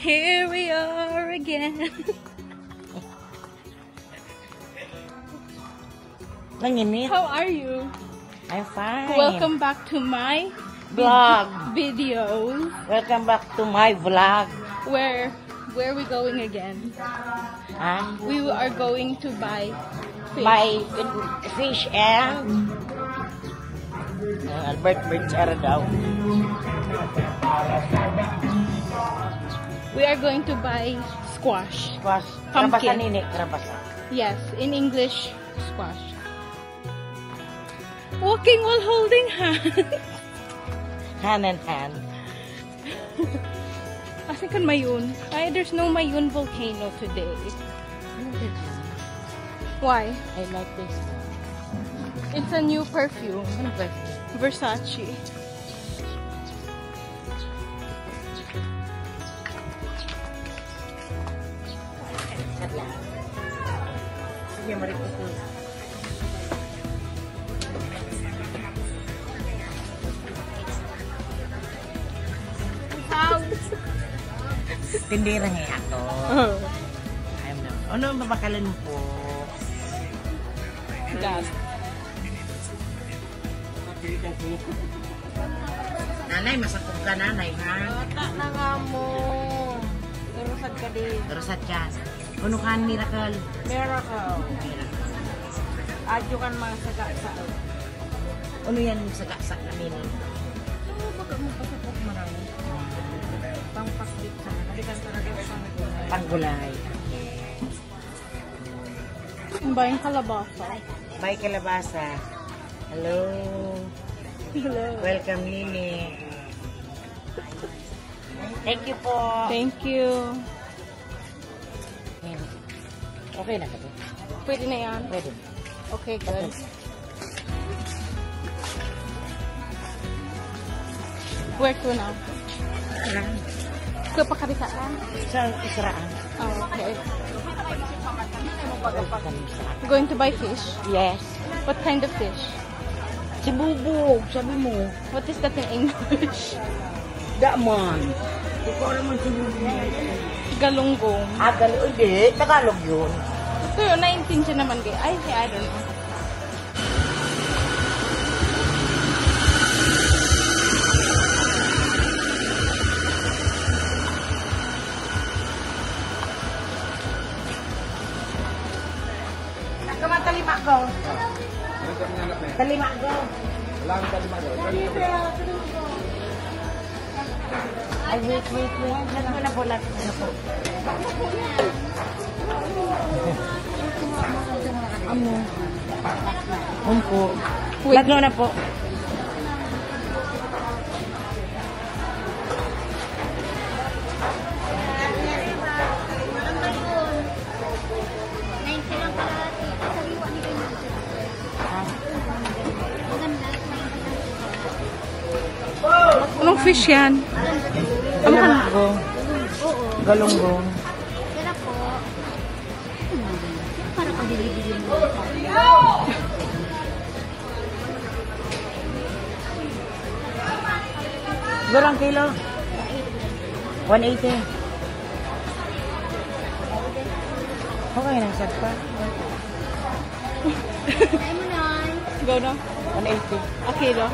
Here we are again. How are you? I'm fine. Welcome back to my vlog. Videos. Welcome back to my vlog. Where are we going again? We are going to buy fish. My fish and Albert Birchara daw. We are going to buy squash. Squash. Pumpkin. Karabasan ini, karabasan. Yes, in English, squash. Walking while holding hands. Hand in hand. Kasi kan Mayun. Ay, there's no Mayun volcano today. Why? I like this. It's a new perfume. Versace. Sige, maripot ko. Tindira nga ako. Ano mabakalan po? God. Nanay, masakog ka nanay, ha? Bata na nga mo. Narusad ka din. Darasat ka. Ano ka, miracle? Miracle. Adyo kan mga saga-sa. Ano yan saga-sak namin? Oo, baka mo pasapok marami. Pangpaslit sa mga. Kadikan talaga yung panggulay. Panggulay. I'm buying kalabasa. Bye, kalabasa. Hello. Hello. Welcome, Nini. Thank you po. Thank you. Okay na ka to? Pwede na yan? Pwede. Okay, good. Where to now? Kapakaritaan? Sa Israel. Oh, okay. Going to buy fish? Yes. What kind of fish? Si Bubog, sabi mo. What is that in English? Daman. Ikaw naman si Bubog. Galunggong. Hindi. Tagalog yun. Ito yun, na-intention naman kayo. I don't know. Nakaman talima ko. Talima ko. Ay, wait. Ano na po natin? Ano po? Po. Tatlo na po. Anong fish yan? Galunggong. Galunggong. Kaya po. Para pag-dibili mo. Gorang kilo. 180. Okay na, sad pa. Kaya mo na. Go na. 180. A kilo.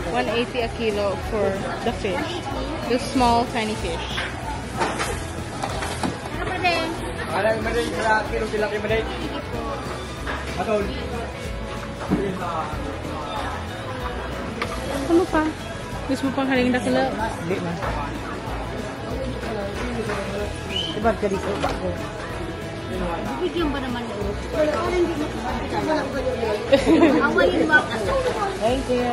180 a kilo for the fish. The small, tiny fish. Ano pa din? Ano pa? Gusto mo pang haling dakila? Hindi man. Diba ka dito ba ko? Bibigyan ba naman ito? Wala ko hindi makikita. Awayin mo ako. Thank you.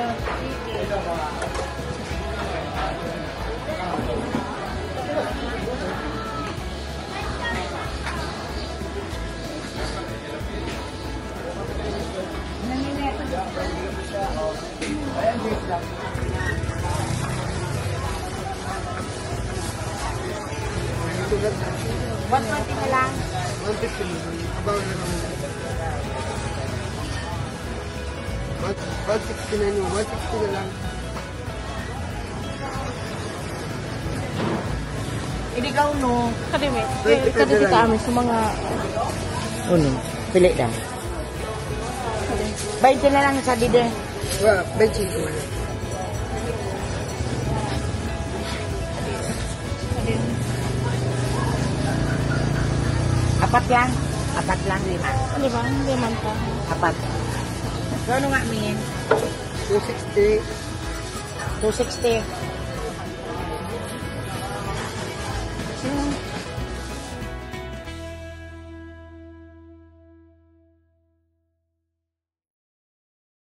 What month na lang? 150 about 160 na yun, 160 na lang. Hindi ka uno. Kadimit. Wait, Kadimit kami sa mga... Uno. Pili lang. 20 na lang sa dide. Wah, 25. Apat yan. Apat lang, 5. Di ba? Hindi man pa. Apat. So, ano nga, Min? 260. 260.